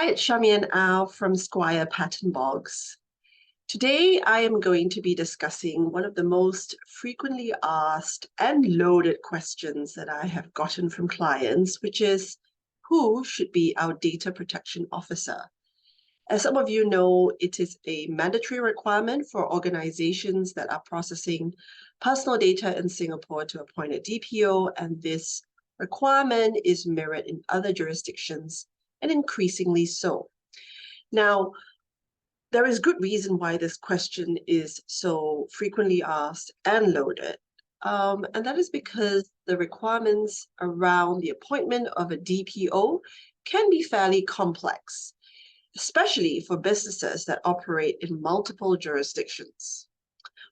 Hi, it's Shamian Au from Squire Pattern Bogs. Today, I am going to be discussing one of the most frequently asked and loaded questions that I have gotten from clients, which is, who should be our data protection officer? As some of you know, it is a mandatory requirement for organizations that are processing personal data in Singapore to appoint a DPO, and this requirement is mirrored in other jurisdictions, and increasingly so. Now, there is good reason why this question is so frequently asked and loaded. And that is because the requirements around the appointment of a DPO can be fairly complex, especially for businesses that operate in multiple jurisdictions.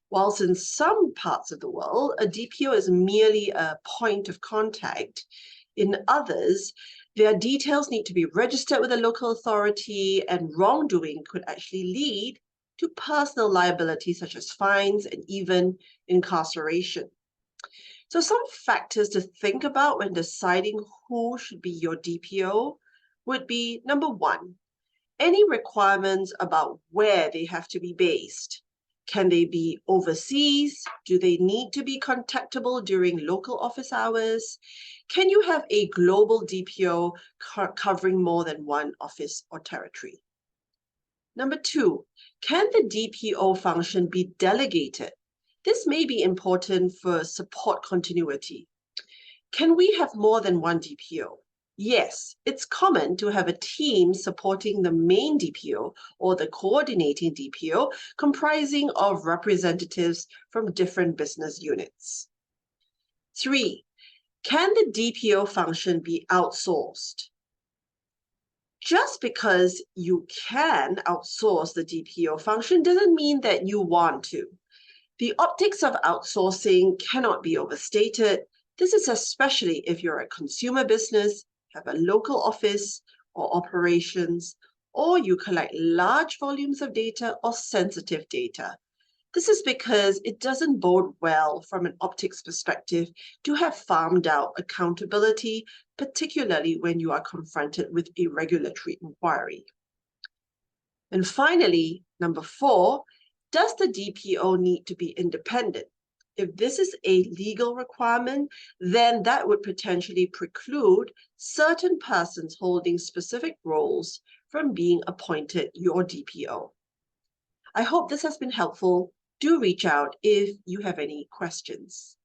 Whilst in some parts of the world, a DPO is merely a point of contact, in others, their details need to be registered with a local authority, and wrongdoing could actually lead to personal liability such as fines and even incarceration. So some factors to think about when deciding who should be your DPO would be, number one, any requirements about where they have to be based. Can they be overseas? Do they need to be contactable during local office hours? Can you have a global DPO covering more than one office or territory? Number two, can the DPO function be delegated? This may be important for support continuity. Can we have more than one DPO? Yes, it's common to have a team supporting the main DPO or the coordinating DPO comprising of representatives from different business units. Three, can the DPO function be outsourced? Just because you can outsource the DPO function doesn't mean that you want to. The optics of outsourcing cannot be overstated. This is especially if you're a consumer business, have a local office or operations, or you collect large volumes of data or sensitive data. This is because it doesn't bode well from an optics perspective to have farmed out accountability, particularly when you are confronted with a regulatory inquiry. And finally, number four, does the DPO need to be independent? If this is a legal requirement, then that would potentially preclude certain persons holding specific roles from being appointed your DPO. I hope this has been helpful. Do reach out if you have any questions.